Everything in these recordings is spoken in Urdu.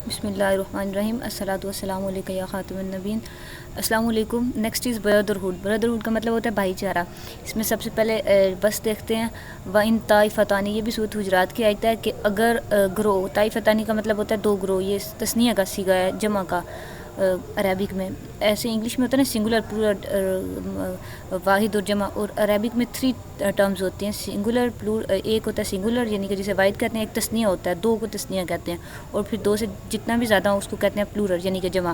بسم اللہ الرحمن الرحیم، الصلاۃ والسلام علیکم یا خاتم النبین۔ السلام علیکم۔ Next is brotherhood. بردرہڈ کا مطلب ہوتا ہے بھائی چارہ۔ اس میں سب سے پہلے بس دیکھتے ہیں وَإِن طَائِفَتَانِ، یہ بھی سورۃ حجرات کی آیت ہے کہ اگر گروہ، طائفتانی کا مطلب ہوتا ہے دو گروہ، یہ تثنیہ کا صیغہ ہے جمع کا عربک میں۔ ایسے انگلش میں ہوتا ہے نا سنگولر پلورل واحد اور جمع، اور عربک میں 3 ٹرمز ہوتے ہیں، سنگولر ایک ہوتا ہے سنگولر یعنی کہ جسے واحد کہتے ہیں، ایک تثنیہ ہوتا ہے، دو کو تثنیہ کہتے ہیں، اور پھر دو سے جتنا بھی زیادہ ہو اس کو کہتے ہیں پلورل یعنی کہ جمع۔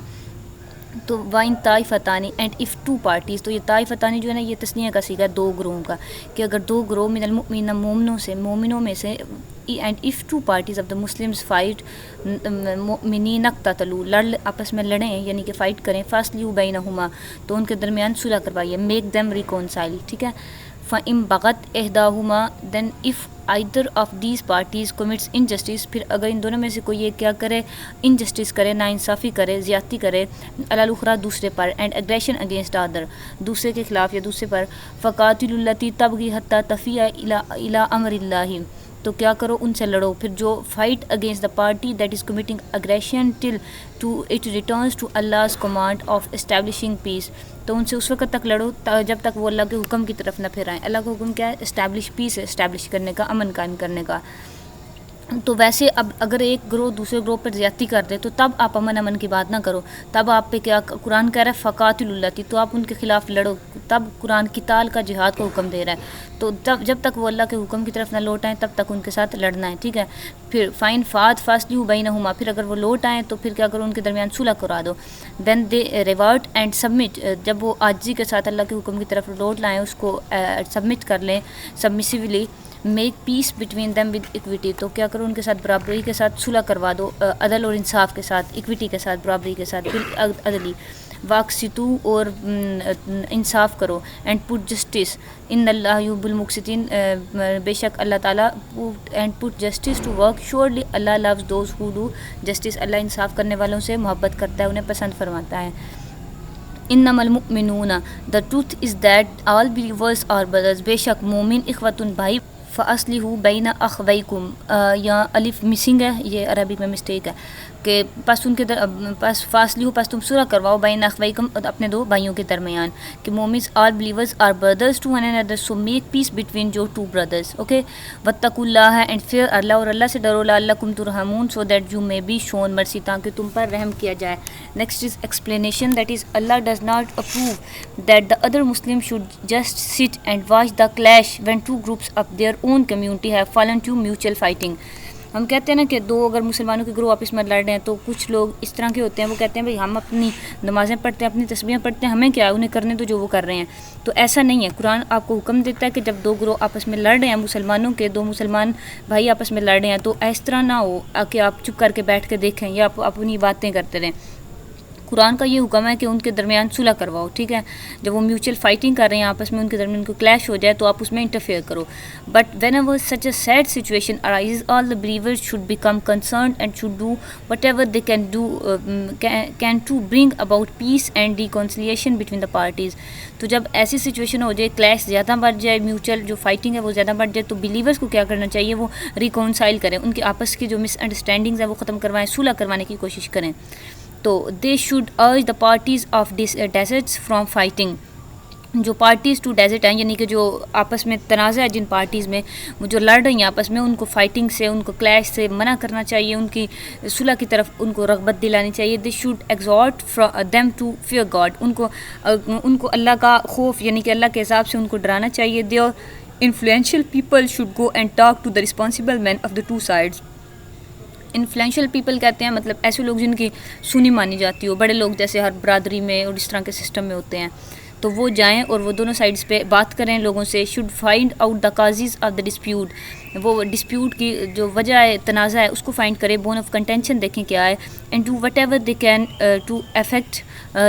تو وَإِن طَائِفَتَانِ اینڈ اف 2 پارٹیز، تو یہ طائفتانی جو ہے نا یہ تثنیہ کا صیغہ ہے دو گروہوں کا، کہ اگر دو گروہ من المؤمنین مومنوں میں سے، and if 2 parties of the Muslims fight مؤمنین اقتتلوا، آپس میں لڑیں یعنی کہ فائٹ کریں، فاصلحوا بینہما، تو ان کے درمیان صلح کروائیے، میک دیم ریکونسائل، ٹھیک ہے۔ فَإِن بَغَتْ إِحْدَاهُمَا، دین if either of these parties commits injustice، پھر اگر ان دونوں میں سے کوئی ایک کیا کرے، انجسٹس کرے، ناانصافی کرے، زیادتی کرے، علی الاخری دوسرے پر، اینڈ اگریشن اگینسٹ ادر، دوسرے کے خلاف یا دوسرے پر، فقاتلوا التی تبغی حتی تفیء الی امر اللہ، تو کیا کرو ان سے لڑو، پھر جو fight against the party that is committing aggression till to it returns to Allah's command of establishing peace, تو ان سے اس وقت تک لڑو جب تک وہ اللہ کے حکم کی طرف نہ پھر آئیں۔ اللہ کا حکم کیا ہے؟ اسٹیبلش پیس ہے، اسٹیبلش کرنے کا، امن قائم کرنے کا۔ تو ویسے اب اگر ایک گروہ دوسرے گروہ پر زیادتی کر دے تو تب آپ امن کی بات نہ کرو، تب آپ پہ کیا قرآن کہہ رہا ہے فقاتلوا التی، تو آپ ان کے خلاف لڑو، تب قرآن قتال کا جہاد کا حکم دے رہا ہے، تو جب تک وہ اللہ کے حکم کی طرف نہ لوٹ آئیں تب تک ان کے ساتھ لڑنا ہے، ٹھیک ہے۔ پھر فائن فات فاصلحوا بینہما، پھر اگر وہ لوٹ آئیں تو پھر کیا کرو ان کے درمیان صلح کرا دو، دین دے ریورٹ اینڈ سبمٹ، جب وہ عاجزی کے ساتھ اللہ کے حکم کی طرف لوٹ لائیں، اس کو سبمٹ کر لیں submissively, make peace between them with equity, تو کیا کرو ان کے ساتھ برابری کے ساتھ صلح کروا دو، عدل اور انصاف کے ساتھ، اکویٹی کے ساتھ، برابری کے ساتھ، بالعدلی، واقسطوا، اور انصاف کرو، اینڈ پٹ جسٹس ان اللہ یحب المقسطین، بے شک اللہ تعالیٰ، and put justice to work, surely Allah loves those who do justice, Allah انصاف کرنے والوں سے محبت کرتا ہے، انہیں پسند فرماتا ہے۔ انما المؤمنون، the truth is that all believers are brothers, بے شک مومن اخوتن بھائی، فاصلحوا بین اخویکم، یا الف مسنگ ہے، یہ عربک میں مسٹیک ہے، کہ پس ان کے پس فاصلحوا، پس تم صلح کرواؤ، بین اخویکم، اپنے دو بھائیوں کے درمیان، کہ مومنز all believers are brothers to one another, so make peace between جو 2 brothers، اوکے۔ واتقوا اللہ، اینڈ فیئر اللہ، اور اللہ سے ڈرو، لعلکم ترحمون، so that you may be shown mercy, تاکہ تم پر رحم کیا جائے۔ Next is explanation, that is Allah does not approve that the other Muslim should just sit and watch the clash when 2 groups of their own community have fallen to mutual fighting۔ ہم کہتے ہیں نا کہ دو اگر مسلمانوں کے گروہ آپس میں لڑ رہے ہیں تو کچھ لوگ اس طرح کے ہوتے ہیں، وہ کہتے ہیں بھائی ہم اپنی نمازیں پڑھتے ہیں، اپنی تسبیحیں پڑھتے ہیں، ہمیں کیا ہے، انہیں کرنے تو جو وہ کر رہے ہیں۔ تو ایسا نہیں ہے، قرآن آپ کو حکم دیتا ہے کہ جب 2 گروہ آپس میں لڑ رہے ہیں، مسلمانوں کے 2 مسلمان بھائی آپس میں لڑ رہے ہیں، تو اس طرح نہ ہو کہ آپ چپ کر کے بیٹھ کے دیکھیں یا آپ اپنی باتیں کرتے رہیں۔ قرآن کا یہ حکم ہے کہ ان کے درمیان صلح کرواؤ، ٹھیک ہے۔ جب وہ میوچل فائٹنگ کر رہے ہیں آپس میں، ان کے درمیان کو کلیش ہو جائے تو آپ اس میں انٹرفیئر کرو، but whenever such a sad situation arise all the believers should become concerned and should do whatever they can to bring about peace and reconciliation between the parties. تو جب ایسی سچویشن ہو جائے، کلیش زیادہ بڑھ جائے، میوچل جو فائٹنگ ہے وہ زیادہ بڑھ جائے، تو بلیورز کو کیا کرنا چاہیے، وہ ریکونسائل کریں، ان کے آپس کی جو مس انڈرسٹینڈنگز ہیں وہ ختم کروائیں، صلح کروانے کی کوشش کریں۔ تو they should urge the parties of desserts from fighting, جو پارٹیز ٹو ڈیزرٹ ہیں یعنی کہ جو آپس میں تنازع ہے جن پارٹیز میں، وہ جو لڑ رہی ہیں آپس میں، ان کو فائٹنگ سے، ان کو کلیش سے منع کرنا چاہیے، ان کی صلح کی طرف ان کو رغبت دلانی چاہیے۔ They should exhort them to fear God, ان کو اللہ کا خوف یعنی کہ اللہ کے حساب سے ان کو ڈرانا چاہیے۔ Their influential people should go and talk to the responsible men of the 2 sides۔ Influential people کہتے ہیں مطلب ایسے لوگ جن کی سنی مانی جاتی ہو، بڑے لوگ جیسے ہر برادری میں اور اس طرح کے سسٹم میں ہوتے ہیں، تو وہ جائیں اور وہ دونوں سائڈز پہ بات کریں لوگوں سے۔ Should find out the causes of the dispute, وہ ڈسپیوٹ کی جو وجہ ہے، تنازع ہے، اس کو فائنڈ کریں، بون آف کنٹینشن دیکھیں کیا ہے، and do whatever they can to effect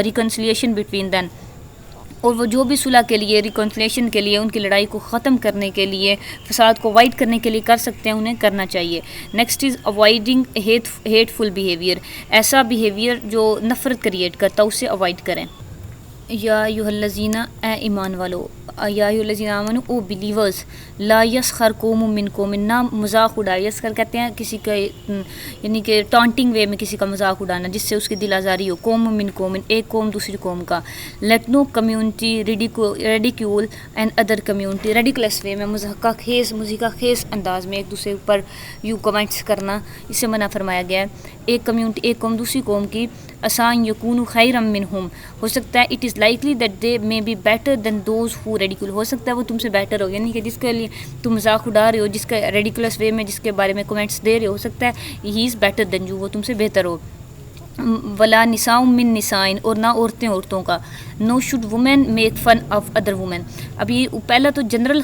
reconciliation between them, اور وہ جو بھی صلح کے لیے، ریکنسلیشن کے لیے، ان کی لڑائی کو ختم کرنے کے لیے، فساد کو اوائڈ کرنے کے لیے کر سکتے ہیں، انہیں کرنا چاہیے۔ Next is avoiding hateful behaviour, ایسا بیہیویئر جو نفرت کریٹ کرتا ہے، اسے اوائڈ کریں۔ یا ایھا الذین اے ایمان والو، یا ایھا الذین آمنو او بلیورز، لا یسخر قوم من قوم، نہ مذاق اڑائے. یسخر کہتے ہیں کسی کا یعنی کہ ٹانٹنگ وے میں کسی کا مذاق اڑانا جس سے اس کی دل آزاری ہو. قوم من قوم، ایک قوم دوسری قوم کا. Let no community ridicule and other community, ridiculous way میں مضحکہ خیز انداز میں ایک دوسرے پر یوں کمنٹس کرنا، اس سے منع فرمایا گیا ہے. ایک کمیونٹی، ایک قوم دوسری قوم کی، اسان یکون خیرا منہم، ہو سکتا ہے it is likely that they may be better than those who ridicule, ہو سکتا ہے وہ تم سے بیٹر ہو، یعنی کہ جس کے لیے تم مذاق اڑا رہے ہو، جس کا ریڈیکولس وے میں جس کے بارے میں کمنٹس دے رہے ہو سکتا ہے ہی از بیٹر دین یو، وہ تم سے بہتر ہو. ولا نساء من نساء، اور نہ عورتیں عورتوں کا. No should women make fun of other women. اب یہ پہلا تو جنرل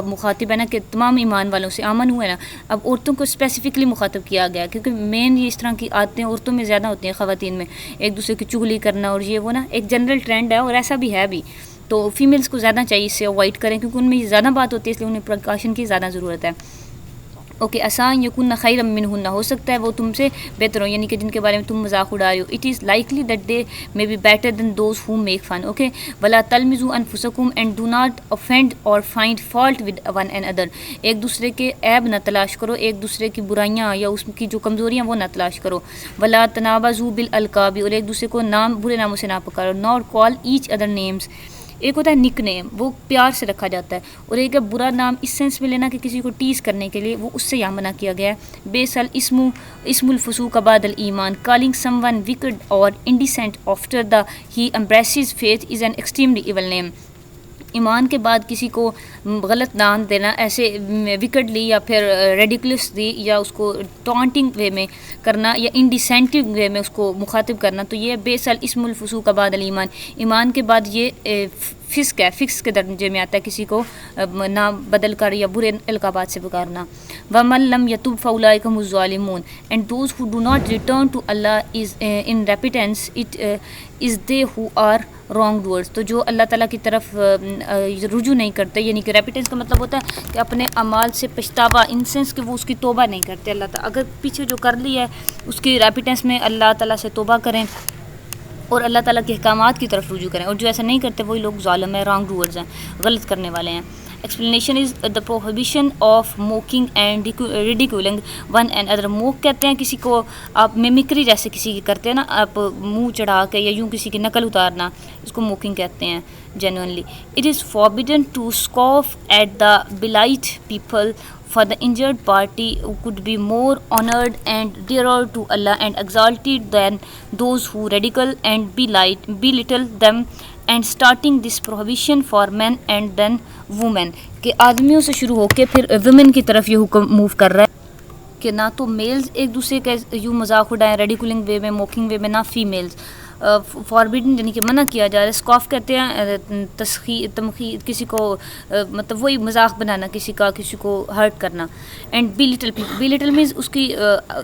مخاطب ہے نا کہ تمام ایمان والوں سے آمن ہوئے نا، اب عورتوں کو اسپیسیفکلی مخاطب کیا گیا کیونکہ مین یہ اس طرح کی عادتیں عورتوں میں زیادہ ہوتی ہیں، خواتین میں ایک دوسرے کی چغلی کرنا اور یہ وہ نا ایک جنرل ٹرینڈ ہے اور ایسا بھی ہے بھی. تو فیمیلس کو زیادہ چاہیے اس سے اوائڈ کریں کیونکہ ان میں یہ زیادہ بات ہوتی ہے، اس لیے انہیں پریکاشن کی زیادہ ضرورت ہے. اوکے، اسان یکن خیرا منہن، ہو سکتا ہے وہ تم سے بہتر ہو، یعنی کہ جن کے بارے میں تم مذاق اڑا رہے ہو. It is likely that they may be better than those who make fun. Okay, ولا تلمزوا انفسکم and do not offend or find fault with one and other. ایک دوسرے کے عیب نہ تلاش کرو، ایک دوسرے کی برائیاں یا اس کی جو کمزوریاں وہ نہ تلاش کرو. ولا تنابزوا بالالقاب، اور ایک دوسرے کو برے ناموں سے نہ پکارو. Not call each other names, ایک ہوتا ہے نک نیم، وہ پیار سے رکھا جاتا ہے، اور ایک ہے برا نام اس سینس میں لینا کہ کسی کو ٹیز کرنے کے لیے، وہ اس سے یہاں منع کیا گیا ہے. بیسل اسم الفسوق بعد الایمان، calling some one wicked or indecent after the he embraces faith is an extremely evil name. ایمان کے بعد کسی کو غلط نام دینا ایسے وکڈلی یا پھر ریڈیکولسلی یا اس کو ٹانٹنگ وے میں کرنا یا انڈیسینٹنگ وے میں اس کو مخاطب کرنا، تو یہ بیسل اسم الفسوق بعد الایمان، ایمان کے بعد یہ فسق ہے، فسق کے درجے میں آتا ہے کسی کو نام بدل کر یا برے القابات سے پکارنا. وَمَن لَمْ يَتُبْ فَأُولَٰئِكَ هُمُ الظَّالِمُونَ، and those who do not return to Allah is in repentance it is they who are wrong doers. تو جو اللہ تعالیٰ کی طرف رجوع نہیں کرتے، یعنی کہ ریپیٹنس کا مطلب ہوتا ہے کہ اپنے اعمال سے پچھتاوا، ان سینس کہ وہ اس کی توبہ نہیں کرتے. اللہ تعالیٰ اگر پیچھے جو کر لی ہے اس کی ریپیٹنس میں اللہ تعالیٰ سے توبہ کریں اور اللہ تعالیٰ کے احکامات کی طرف رجوع کریں، اور جو ایسا نہیں کرتے وہی لوگ ظالم ہیں، رانگ ڈوورز ہیں، غلط کرنے والے ہیں. Explanation is the prohibition of mocking and ridiculing one and other. Mock کہتے ہیں کسی کو آپ میمکری جیسے کسی کی کرتے ہیں نا، آپ منہ چڑھا کے یا یوں کسی کی نقل اتارنا، اس کو موکنگ کہتے ہیں genuinely. It is forbidden to scoff at the blight people for the injured party who could be more honored and dearer to Allah and exalted than those who ridicule and belittle them, and starting this prohibition for men and then women. کہ آدمیوں سے شروع ہو کے پھر ویمن کی طرف یہ حکم موو کر رہا ہے کہ نہ تو میلز ایک دوسرے کا یوں مذاق اڑائیں ریڈیکولنگ وے میں، موکنگ وے میں، نہ فیمیلز. فاربیڈن یعنی کہ منع کیا جا رہا ہے. اسکاف کہتے ہیں تمخیر، کسی کو مطلب وہی مذاق بنانا کسی کا، کسی کو ہرٹ کرنا. اینڈ بی لٹل مینز اس کی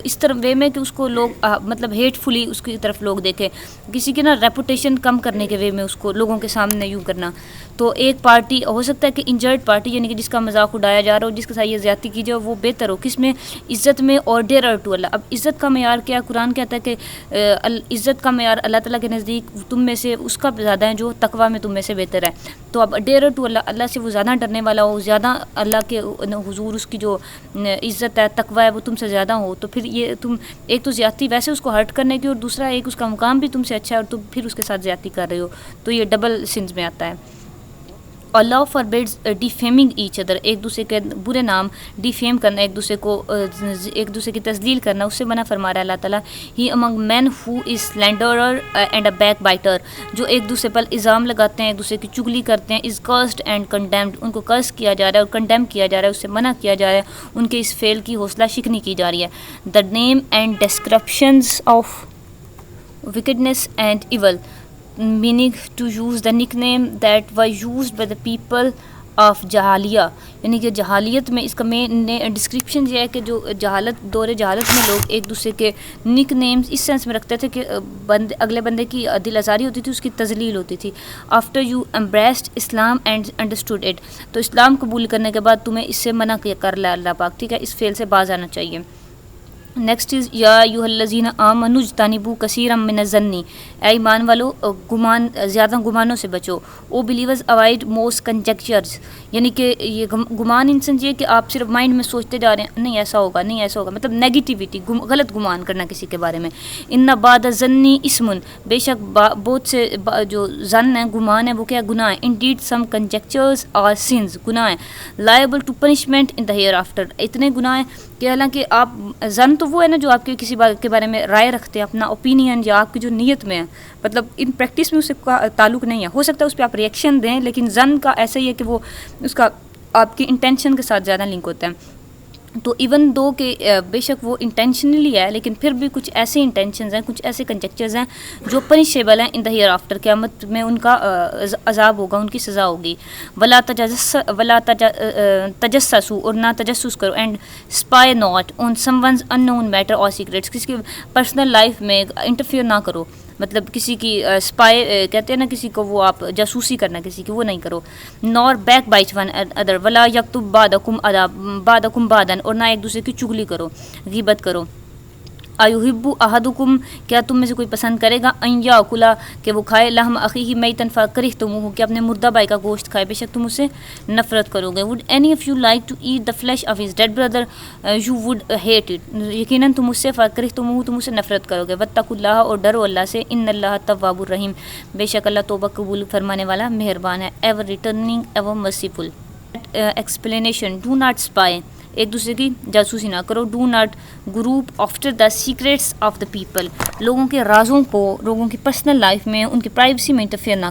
اس طرح وے میں کہ اس کو لوگ مطلب ہیٹ فلی اس کی طرف لوگ دیکھیں، کسی کی نا ریپوٹیشن کم کرنے کے وے میں اس کو لوگوں کے سامنے یوں کرنا. تو ایک پارٹی ہو سکتا ہے کہ انجرڈ پارٹی یعنی کہ جس کا مذاق اڑایا جا رہا ہو، جس کے ساتھ یہ زیادتی کی جائے، وہ بہتر ہو کس میں؟ عزت میں اور ڈیرر ٹو اللہ. اب عزت کا معیار کیا؟ قرآن کہتا ہے کہ عزت کا معیار اللہ تعالیٰ کے نزدیک تم میں سے اس کا زیادہ ہے جو تقویٰ میں تم میں سے بہتر ہے. تو اب ڈیرر ٹو اللہ، اللہ سے وہ زیادہ ڈرنے والا ہو، زیادہ اللہ کے حضور اس کی جو عزت ہے، تقویٰ ہے، وہ تم سے زیادہ ہو. تو پھر یہ تم ایک تو زیادتی ویسے اس کو ہرٹ کرنے کی، اور دوسرا ایک اس کا مقام بھی تم سے اچھا ہے اور تم پھر اس کے ساتھ زیادتی کر رہے ہو، تو یہ ڈبل سنز میں آتا ہے. اللہ فاربیڈز ڈیفیمنگ ایچ ادر، ایک دوسرے کے برے نام ڈیفیم کرنا، ایک دوسرے کو ایک دوسرے کی تذلیل کرنا، اس سے منع فرما رہا ہے اللہ تعالیٰ. ہی امنگ مین ہو از سلینڈرر اینڈ اے بیک بائٹر، جو ایک دوسرے پر الزام لگاتے ہیں، ایک دوسرے کی چگلی کرتے ہیں. از کرسڈ اینڈ کنڈیمڈ، ان کو کرس کیا جا رہا ہے اور کنڈیم کیا جا رہا ہے، اس سے منع کیا جا رہا ہے، ان کے اس فعل کی حوصلہ شکنی کی جا رہی ہے. The name and descriptions of wickedness and evil, meaning to use the nickname that were used by the people of جہالیہ، یعنی کہ جہالیت میں اس کا مین ڈسکرپشن یہ ہے کہ جو جہالت، دور جہالت میں لوگ ایک دوسرے کے نک نیمز اس سینس میں رکھتے تھے کہ اگلے بندے کی دل آزاری ہوتی تھی، اس کی تذلیل ہوتی تھی. After you embraced Islam and understood it, تو اسلام قبول کرنے کے بعد تمہیں اس سے منع کر لا اللہ پاک، ٹھیک ہے، اس فعل سے باز آنا چاہیے. نیکسٹ از یا ایھا الذین آمنوا اجتنبوا کثیرا من الظن، اے ایمان والو زیادہ گمانوں سے بچو. او بلیورز اوائڈ موسٹ کنجیکچرز، یعنی کہ یہ گمان انسان یہ کہ آپ صرف مائنڈ میں سوچتے جا رہے ہیں نہیں ایسا ہوگا نہیں ایسا ہوگا، مطلب نیگیٹیوٹی، غلط گمان کرنا کسی کے بارے میں. ان بعد الظن اسم، بے شک بہت سے جو ظن ہیں گمان ہے وہ کیا گناہ ہے. Indeed some conjectures are sins, گناہ ہے. Liable to punishment in the hereafter, اتنے گناہ ہیں کہ حالانکہ آپ ظن تو وہ ہے نا جو آپ کے کسی بات کے بارے میں رائے رکھتے ہیں، اپنا اوپینین یا آپ کی جو نیت میں ہے، مطلب ان پریکٹس میں اس کا تعلق نہیں ہے. ہو سکتا ہے اس پہ آپ ریئیکشن دیں، لیکن ظن کا ایسا ہی ہے کہ وہ اس کا آپ کی انٹینشن کے ساتھ زیادہ لنک ہوتا ہے. تو ایون دو کہ بے شک وہ انٹینشنلی ہے، لیکن پھر بھی کچھ ایسے انٹینشنز ہیں، کچھ ایسے کنجیکچرز ہیں جو پنشیبل ہیں ان دا ہیئر آفٹر، قیامت میں ان کا عذاب ہوگا، ان کی سزا ہوگی. ولا تجسسوا، اور نہ تجسس کرو. And spy not on someone's in known matter اور سیکریٹس، کسی کی پرسنل لائف میں انٹرفیئر نہ کرو، مطلب کسی کی اسپائی کہتے ہیں نا کسی کو، وہ آپ جاسوسی کرنا کسی کی، وہ نہیں کرو. نور بیک بائٹ ون ادر ولا یکتب بعدکم بعدا، اور نہ ایک دوسرے کی چغلی کرو، غیبت کرو. ایحب احدکم، کیا تم میں سے کوئی پسند کرے گا، ان یاکل، کہ وہ کھائے، لحم اخیہ میتا فکرہتموہ، کہ اپنے مردہ بھائی کا گوشت کھائے، بے شک تم اس سے نفرت کرو گے. Would any of you like to eat the flesh of his dead brother, you would hate it, یقیناً تم اس سے فکرہتموہ، تم اس سے نفرت کرو گے. واتقوا اللہ، اور ڈرو اللہ سے، ان اللہ تواب الرحیم، بے شک اللہ توبہ قبول فرمانے والا مہربان ہے. Ever returning ever merciful. Explanation, do not spy, ایک دوسرے کی جاسوسی نہ کرو. Do not group after the secrets of the people, لوگوں کے رازوں کو، لوگوں کی پرسنل لائف میں، ان کی پرائیویسی میں انٹرفیئر نہ.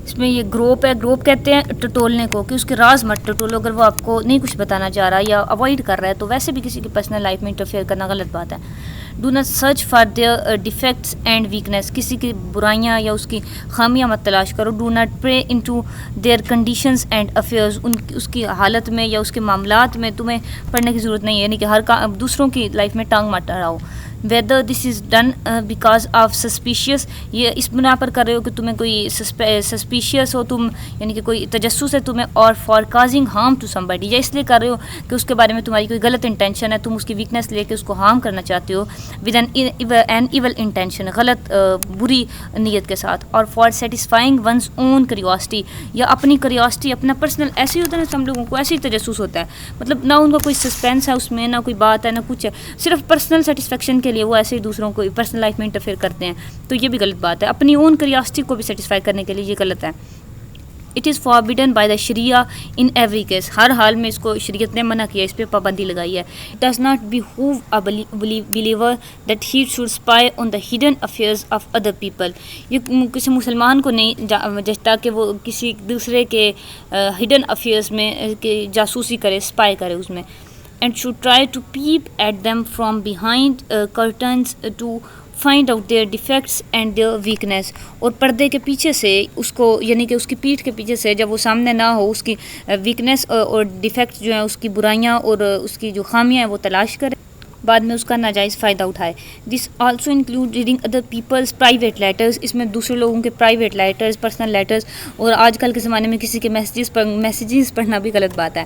اس میں یہ گروپ ہے، گروپ کہتے ہیں ٹٹولنے کو، کہ اس کے راز مت ٹٹولو. اگر وہ آپ کو نہیں کچھ بتانا چاہ رہا یا اوائڈ کر رہا ہے تو ویسے بھی کسی کی پرسنل لائف میں انٹرفیئر کرنا غلط بات ہے. Do not search for their defects and weakness, کسی کی برائیاں یا اس کی خامیاں مت تلاش کرو. Do not pry into their conditions and affairs, اس کی حالت میں یا اس کے معاملات میں تمہیں پڑھنے کی ضرورت نہیں ہے، یعنی کہ دوسروں کی لائف میں ٹانگ مت اڑاؤ. Whether this is done because of suspicious, یہ اس بنا پر کر رہے ہو کہ تمہیں کوئی سسپیشیس ہو تم، یعنی کہ کوئی تجسس ہے تمہیں، اور for causing harm to somebody, یا اس لیے کر رہے ہو کہ اس کے بارے میں تمہاری کوئی غلط انٹینشن ہے، تم اس کی ویکنیس لے کے اس کو ہارم کرنا چاہتے ہو. ود این ایول انٹینشن، غلط بری نیت کے ساتھ. اور for satisfying one's own curiosity, یا اپنی کریوسٹی، اپنا پرسنل، ایسے ہی ہوتا ہے نا ہم لوگوں کو، ایسے ہی تجسس ہوتا ہے، مطلب نہ ان کا کوئی سسپینس ہے اس میں، نہ کوئی بات ہے، نہ کچھ ہے، صرف پرسنل سیٹسفیکشن کے لیے وہ ایسے ہی دوسروں کو پرسنل لائف میں انٹرفیئر کرتے ہیں. تو یہ بھی غلط بات ہے، اپنی اون کریوسٹی کو بھی سیٹسفائی کرنے کے لیے یہ غلط ہے. It is forbidden by the sharia in every case, ہر حال میں اس کو شریعت نے منع کیا، اس پہ پابندی لگائی ہے. It does not behove a believer that he should spy on the hidden affairs of other people, یہ کسی مسلمان کو نہیں جچتا کہ وہ کسی دوسرے کے ہڈن افیئرز میں جاسوسی کرے، اسپائی کرے اس میں. And should try to peep at them from behind curtains to find out their defects and their weakness, اور پردے کے پیچھے سے اس کو، یعنی کہ اس کی پیٹھ کے پیچھے سے، جب وہ سامنے نہ ہو، اس کی ویکنیس اور ڈیفیکٹس جو ہیں، اس کی برائیاں اور اس کی جو خامیاں ہیں وہ تلاش کرے، بعد میں اس کا ناجائز فائدہ اٹھائے. This also include reading other people's private letters, اس میں دوسرے لوگوں کے پرائیویٹ لیٹرز، پرسنل لیٹرز، اور آج کل کے زمانے میں کسی کے میسیجز پڑھنا بھی غلط بات ہے.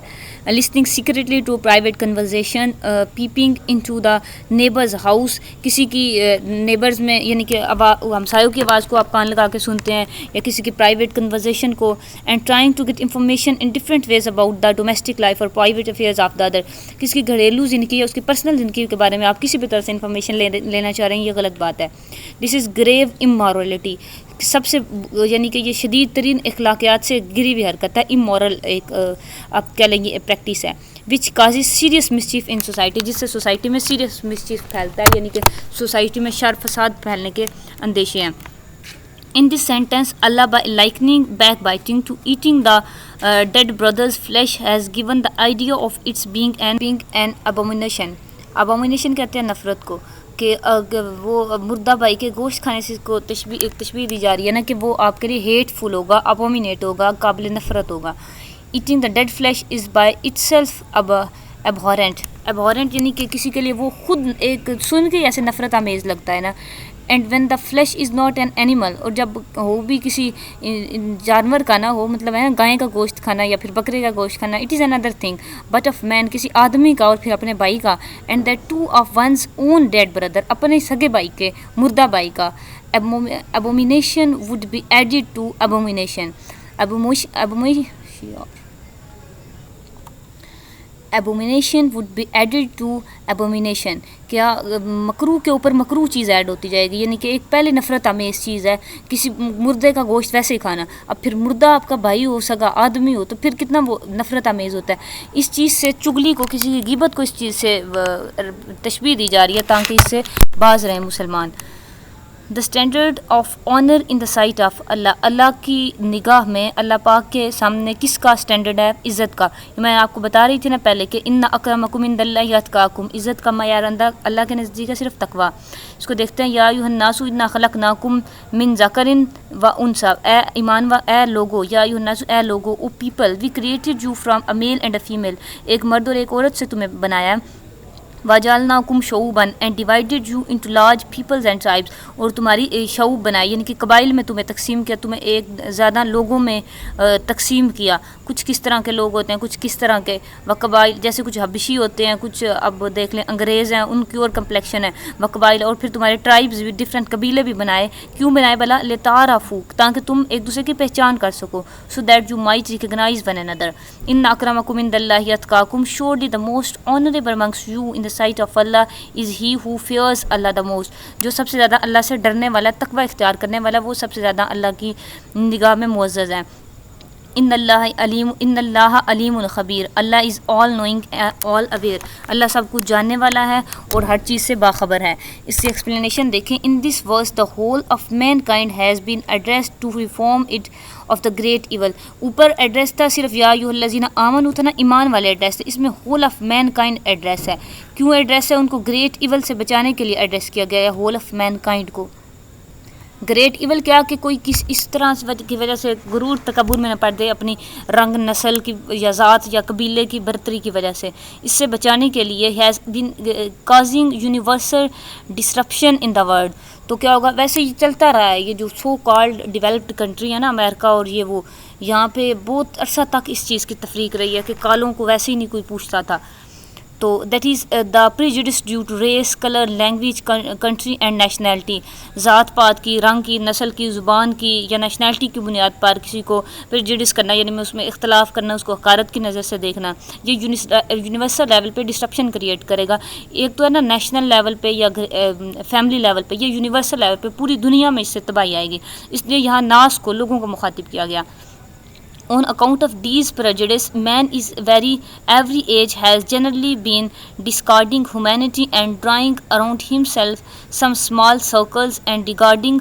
Listening secretly to private conversation, peeping into the neighbour's house, کسی کی نیبرز میں، یعنی کہ ہمسایوں کی آواز کو آپ کان لگا کے سنتے ہیں، یا کسی کی پرائیویٹ کنورزیشن کو. And trying to get information in different ways about the domestic life or private affairs of the other, کسی کی گھریلو زندگی یا اس کی پرسنل زندگی کے بارے میں آپ کسی بھی طرح سے انفارمیشن لینا چاہ رہے ہیں، یہ غلط بات ہے. دس از گریو امورلٹی، سب سے، یعنی کہ یہ شدید ترین اخلاقیات سے گری ہوئی حرکت ہے. امورل ایک آپ کہہ لیں گے پریکٹس ہے. Which causes serious mischief in society, جس سے سوسائٹی میں سیریس مسچیف پھیلتا ہے، یعنی کہ سوسائٹی میں شر فساد پھیلنے کے اندیشے ہیں. In this sentence, Allah, by likening backbiting to eating the dead brother's flesh, has given the idea of its being an abomination. Abomination کہتے ہیں نفرت کو، کہ وہ مردہ بھائی کے گوشت کھانے سے اس کو تشبیہ دی جا رہی ہے نا، کہ وہ آپ کے لیے ہیٹ فل ہوگا، ابومینیٹ ہوگا، قابل نفرت ہوگا. Eating the dead flesh is by itself abhorrent. ایبورنٹ یعنی کہ کسی کے لیے وہ خود ایک سن کے ایسے نفرت آمیز لگتا ہے نا. And when the flesh is not an animal, اور جب ہو بھی کسی جانور کا نہ ہو, مطلب ہے نا گائے کا گوشت کھانا یا پھر بکرے کا گوشت کھانا, it is another thing, but of man کسی آدمی کا اور پھر اپنے بھائی کا, and that too of one's own dead brother, اپنے سگے بھائی کے مردہ بھائی کا. abomination would be added to abomination. Abomination would be added to abomination. کیا مکروہ کے اوپر مکروہ چیز ایڈ ہوتی جائے گی, یعنی کہ ایک پہلے نفرت آمیز چیز ہے کسی مردے کا گوشت ویسے ہی کھانا, اب پھر مردہ آپ کا بھائی ہو, سگا آدمی ہو, تو پھر کتنا وہ نفرت آمیز ہوتا ہے. اس چیز سے چگلی کو, کسی کی غیبت کو اس چیز سے تشبیہ دی جا رہی ہے تاکہ اس سے باز رہیں مسلمان. The standard of honour in the sight of Allah, Allah کی نگاہ میں, اللہ پاک کے سامنے کس کا اسٹینڈرڈ ہے؟ عزت کا. میں آپ کو بتا رہی تھی نا پہلے کہ ان اکرمکم عند اللہ اتقاکم, عزت کا معیار اللہ کے نزدیک ہے صرف تقوی. اس کو دیکھتے ہیں, یا ایھا الناس انا خلقناکم من ذکر و انثی, اے ایمان و اے لوگو, یا ایھا الناس اے لوگو, O people, we created you from a male and a female, ایک مرد اور ایک عورت سے تمہیں بنایا ہے. وَجَعَلْنَاكُمْ شُعُوبًا and divided you into large peoples and tribes, اور تمہاری شعوب بنائی یعنی کہ قبائل میں تمہیں تقسیم کیا, تمہیں ایک زیادہ لوگوں میں تقسیم کیا. کچھ کس طرح کے لوگ ہوتے ہیں, کچھ کس طرح کے, وقبائل جیسے کچھ حبشی ہوتے ہیں, کچھ اب دیکھ لیں انگریز ہیں, ان کی اور کمپلیکشن ہے وقبائل, اور پھر تمہارے ٹرائبز بھی, ڈفرینٹ قبیلے بھی بنائے. کیوں بنائے بلا؟ لِتَعَارَفُوا, تاکہ تم ایک دوسرے کی پہچان کر سکو, so that you might recognise one another. ان اکرمکم عند اللہ اتقاکم, surely the most honorable amongst you in the sight of Allah is he who fears Allah the most. جو سب سے زیادہ اللہ سے ڈرنے والا, تقوی اختیار کرنے والا, وہ سب سے زیادہ اللہ کی نگاہ میں معزز ہے. ان اللہ علیم خبیر, اللہ از آل نوئنگ آل اویئر, اللہ سب کچھ جاننے والا ہے اور ہر چیز سے باخبر ہے. اس کی ایکسپلینیشن دیکھیں. In this verse the whole of mankind has been addressed to reform it of the great evil. اوپر ایڈریس تھا صرف یا ایھا الذین آمنوا تھا نا, ایمان والے ایڈریس تھے, اس میں whole of mankind address ہے. کیوں ایڈریس ہے؟ ان کو گریٹ ایول سے بچانے کے لیے ایڈریس کیا گیا ہے ہول آف مین کائنڈ کو. گریٹ ایول کیا کہ کوئی اس طرح کی وجہ سے غرور تکبر میں نہ پڑ دے, اپنی رنگ نسل کی یا ذات یا قبیلے کی برتری کی وجہ سے, اس سے بچانے کے لیے has been causing universal disruption in the world. تو کیا ہوگا؟ ویسے یہ چلتا رہا ہے, یہ جو سو کالڈ ڈیولپڈ کنٹری ہے نا امریکہ اور یہ وہ, یہاں پہ بہت عرصہ تک اس چیز کی تفریق رہی ہے کہ کالوں کو ویسے ہی نہیں کوئی پوچھتا تھا. تو that is the prejudice due to race, colour, language, country and nationality, ذات پات کی, رنگ کی, نسل کی, زبان کی یا نیشنلٹی کی بنیاد پر کسی کو پریجوڈس کرنا, یعنی میں اس میں اختلاف کرنا, اس کو حقارت کی نظر سے دیکھنا, یہ یونیورسل لیول پہ ڈسٹرپشن کریٹ کرے گا. ایک تو ہے نا نیشنل لیول پہ یا فیملی لیول پہ, یہ یونیورسل لیول پہ پوری دنیا میں اس سے تباہی آئے گی. اس لیے یہاں ناس کو, لوگوں کو مخاطب کیا گیا. On account of these prejudice, man is every age has generally been discarding humanity and drawing around himself some small circles and regarding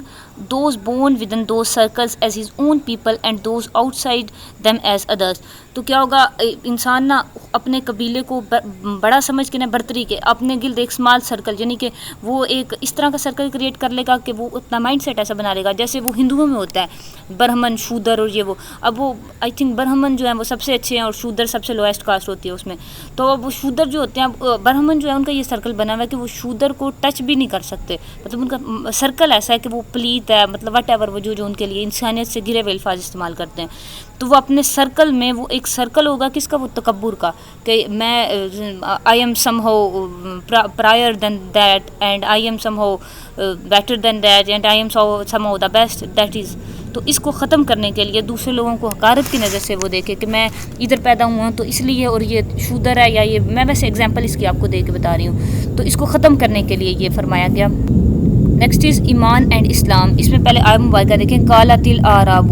those born within those circles as his own people and those outside them as others. تو کیا ہوگا؟ انسان نا اپنے قبیلے کو بڑا سمجھ کے نا برتری کے, اپنے گرد ایک اسمال سرکل, یعنی کہ وہ ایک اس طرح کا سرکل کریٹ کر لے گا کہ وہ اتنا مائنڈ سیٹ ایسا بنا لے گا جیسے وہ ہندوؤں میں ہوتا ہے, برہمن, شودر اور یہ وہ. اب وہ آئی تھنک برہمن جو ہیں وہ سب سے اچھے ہیں اور شودر سب سے لوئسٹ کاسٹ ہوتی ہے اس میں. تو اب وہ شودر جو ہوتے ہیں, برہمن جو ہے ان کا یہ سرکل بنا ہوا ہے کہ وہ شودر کو ٹچ بھی نہیں کر سکتے, مطلب ان کا سرکل ایسا ہے کہ وہ پلیت ہے, مطلب وٹ ایور, وہ جو ان کے لیے انسانیت سے گرے ہوئے الفاظ استعمال کرتے ہیں. تو وہ اپنے سرکل میں, وہ ایک سرکل ہوگا کس کا؟ وہ تکبر کا, کہ میں I am somehow prior than that and I am somehow better than that and I am somehow the best that is. تو اس کو ختم کرنے کے لیے دوسرے لوگوں کو حقارت کی نظر سے وہ دیکھے کہ میں ادھر پیدا ہوا ہوں تو اس لیے, اور یہ شودر ہے, یا یہ میں ویسے اگزامپل اس کی آپ کو دے کے بتا رہی ہوں. تو اس کو ختم کرنے کے لیے یہ فرمایا گیا. نیکسٹ از ایمان اینڈ اسلام. اس میں پہلے آیت مبارکہ دیکھیں. قالت الاعراب,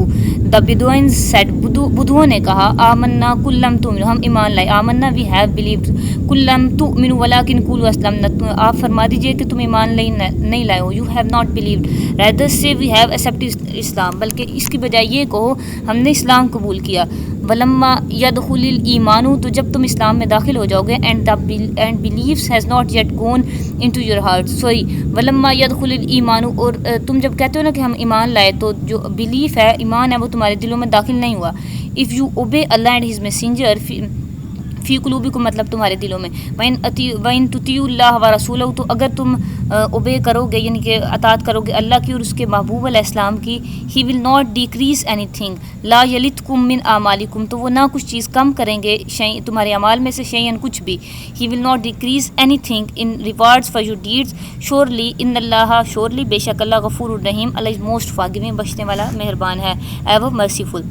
دا بدوئنز سیڈ, بدوؤں نے کہا, آمنا کل لم تؤمنوا, ہم ایمان لائے, آمنا وی ہیو بلیوڈ, کل لم تؤمنوا ولکن قولوا اسلمنا, آپ فرما دیجئے کہ تم ایمان نہیں لائے ہو, you have not believed, rather say we have accepted اسلام, بلکہ اس کی بجائے یہ کہو ہم نے اسلام قبول کیا. ولما یدخل الایمان, تو جب تم اسلام میں داخل ہو جاؤ گے, and belief has not yet gone into your heart, sorry ولما یدخل الایمان, اور تم جب کہتے ہو نا کہ ہم ایمان لائے, تو جو بلیف ہے, ایمان ہے, وہ تمہارے دلوں میں داخل نہیں ہوا. If you obey Allah and his messenger فی قلوبکم مطلب تمہارے دلوں میں، وَإِن تُطِیعُوا اللَّهَ وَرَسُولَهُ تو اگر تم اوبے کرو گے یعنی کہ اطاعت کرو گے اللہ کی اور اس کے محبوب علیہ السلام کی، he will not decrease anything لا یلتکم من اعمالکم تو وہ نہ کچھ چیز کم کریں گے تمہارے اعمال میں سے شیئن کچھ بھی، he will not decrease anything in rewards for your deeds surely in Allah surely بے شک اللہ غفور الرحیم اللہ از موسٹ فارگیونگ بخشنے والا مہربان ہے ایور مرسیفل۔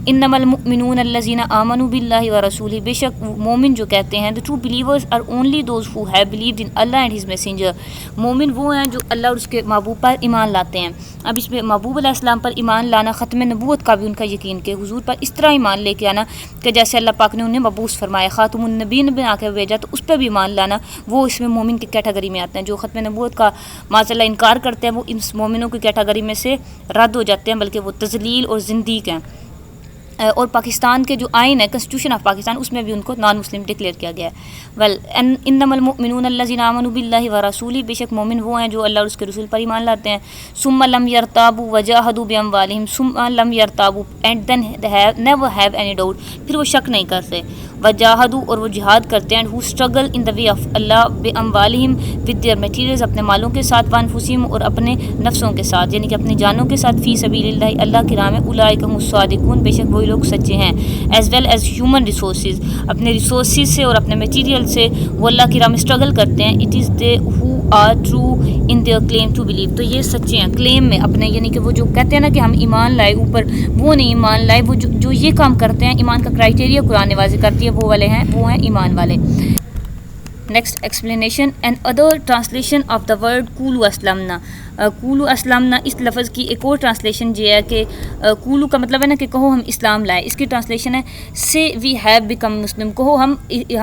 انما المؤمنون الذین آمنوا باللہ ورسولہ بے شک مومن جو کہتے ہیں the true believers are only those who have believed in Allah and his messenger، مومن وہ ہیں جو اللہ اور اس کے محبوب پر ایمان لاتے ہیں۔ اب اس میں محبوب علیہ السلام پر ایمان لانا ختم نبوت کا بھی ان کا یقین کہ حضور پر اس طرح ایمان لے کے آنا کہ جیسے اللہ پاک نے انہیں مبعوث فرمایا خاتم النبیین بنا کے بھیجا تو اس پہ بھی ایمان لانا، وہ اس میں مومن کی کیٹیگری میں آتے ہیں۔ جو ختم نبوت کا معاذ اللہ انکار کرتے ہیں وہ ان مومنوں کی کیٹیگری میں سے رد ہو جاتے ہیں، بلکہ وہ تضلیل اور زندیق ہیں۔ اور پاکستان کے جو آئین ہے کنسٹیٹیوشن آف پاکستان اس میں بھی ان کو نان مسلم ڈکلیئر کیا گیا ہے۔ انما المؤمنون الذین آمنوا باللہ ورسولہ بے شک مومن وہ ہیں جو اللہ اور اس کے رسول پر ایمان لاتے ہیں، ثم لم یرتابوا وجاہدوا باموالہم ثم لم یرتابوا and then never have any doubt پھر وہ شک نہیں کرتے، وجاہدوا اور وہ جہاد کرتے ہیں، who struggle in the way of Allah باموالہم with their materials اپنے مالوں کے ساتھ، وانفسہم اور اپنے نفسوں کے ساتھ یعنی کہ اپنی جانوں کے ساتھ، فی سبیل اللہ اللہ کی راہ میں، اولئک هم الصادقون بے شک وہی لوگ سچے ہیں، as well as human resources اپنے ریسورسز سے اور اپنے میٹیریل سے وہ اللہ کی راہ میں اسٹرگل کرتے ہیں، it is they who are true in their claim to believe تو یہ سچے ہیں کلیم میں اپنے یعنی کہ وہ جو کہتے ہیں نا کہ ہم ایمان لائے اوپر وہ نہیں ایمان لائے، وہ جو یہ کام کرتے ہیں ایمان کا کرائٹیریا قرآن نے واضح کرتی ہے وہ والے ہیں وہ ہیں ایمان والے۔ Next explanation and other translation of the word قولوا اسلمنا، قولوا اسلمنا اس لفظ کی ایک اور ٹرانسلیشن یہ ہے کہ قولوا کا مطلب ہے نا کہ کہو ہم اسلام لائے، اس کی ٹرانسلیشن ہے سے وی ہیو بیکم مسلم کہو ہم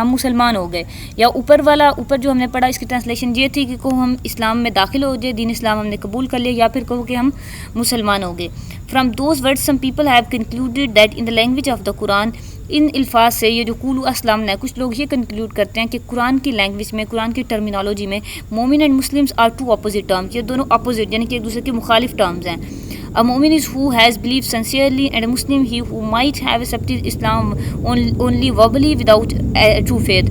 مسلمان ہو گئے، یا اوپر جو ہم نے پڑھا اس کی ٹرانسلیشن یہ تھی کہ کہو ہم اسلام میں داخل ہو گئے، دین اسلام ہم نے قبول کر لیا، یا پھر کہو کہ ہم مسلمان ہو گئے۔ From those words some people have concluded that in the language of the Quran ان الفاظ سے یہ جو قولوا اسلمنا ہے کچھ لوگ یہ کنکلوڈ کرتے ہیں کہ قرآن کی لینگویج میں قرآن کی ٹرمینالوجی میں مومن and Muslims are two opposite terms یہ دونوں اپوزٹ یعنی کہ ایک دوسرے کے مخالف ٹرمز ہیں۔ A Mu'min is who has believed sincerely and a Muslim he who might have accepted Islam only verbally without true faith۔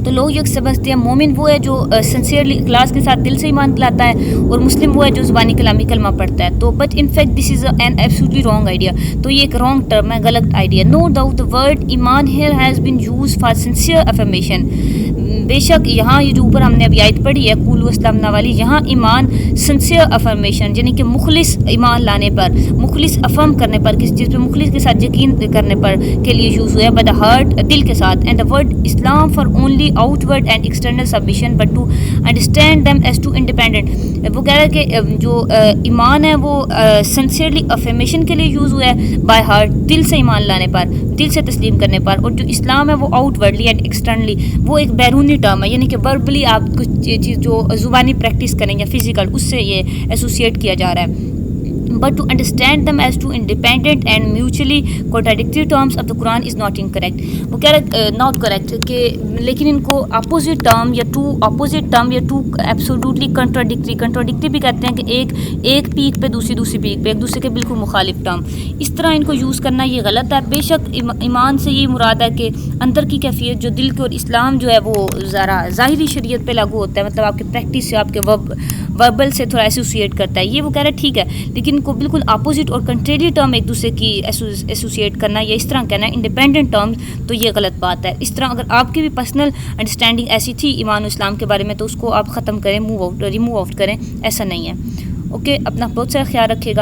تو لوگ یہ سمجھتے ہیں مومن وہ ہے جو سنسیئرلی اخلاص کے ساتھ دل سے ایمان لاتا ہے اور مسلم وہ ہے جو زبانی کلامی کلمہ پڑھتا ہے، تو but in fact this is an absolutely wrong idea, تو یہ ایک رانگ ٹرم ہے غلط idea. No doubt the word ایمان here has been use for sincere affirmation, بے شک یہاں یہ جو اوپر ہم نے ابھی آیت پڑھی ہے قولوا اسلمنا والی، یہاں ایمان سنسیئر افرمیشن یعنی کہ مخلص ایمان لانے پر، مخلص افرم کرنے پر، کسی چیز پہ مخلص کے ساتھ یقین کرنے پر کے لیے یوز ہوا ہے، بائی دا ہارٹ دل کے ساتھ، and the word Islam for only outward and external submission but to understand them as to independent۔ وہ کہہ رہا ہے کہ جو ایمان ہے وہ sincerely affirmation کے لیے یوز ہوا ہے by heart دل سے ایمان لانے پر، دل سے تسلیم کرنے پر، اور جو اسلام ہے وہ outwardly and externally وہ ایک بیرونی ٹرم ہے یعنی کہ verbally آپ کچھ چیز جو زبانی پریکٹس کریں یا فزیکل اس سے یہ ایسوسیٹ کیا جا رہا ہے۔ But to understand them as two independent and mutually contradictory terms of the Quran is not incorrect۔ وہ کہہ رہے not correct کہ لیکن ان کو opposite term یا two opposite term یا two absolutely contradictory بھی کہتے ہیں کہ ایک پیک پہ دوسری پیک پہ ایک دوسرے کے بالکل مخالف ٹرم، اس طرح ان کو یوز کرنا یہ غلط ہے۔ بے شک ایمان سے یہ مراد ہے کہ اندر کی کیفیت جو دل کے، اور اسلام جو ہے وہ ذرا ظاہری شریعت پہ لاگو ہوتا ہے، مطلب آپ کے پریکٹس سے آپ کے وربل سے تھوڑا ایسوسیٹ کرتا ہے، یہ وہ کہہ رہا ہے ٹھیک ہے، لیکن کو بالکل اپوزٹ اور کنٹریری ٹرم ایک دوسرے کی ایسوسیٹ کرنا یا اس طرح کہنا انڈیپینڈنٹ ٹرمز تو یہ غلط بات ہے۔ اس طرح اگر آپ کی بھی پرسنل انڈرسٹینڈنگ ایسی تھی ایمان و اسلام کے بارے میں تو اس کو آپ ختم کریں، ریموو آؤٹ کریں، ایسا نہیں ہے۔ اوکے، اپنا بہت سارا خیال رکھے گا۔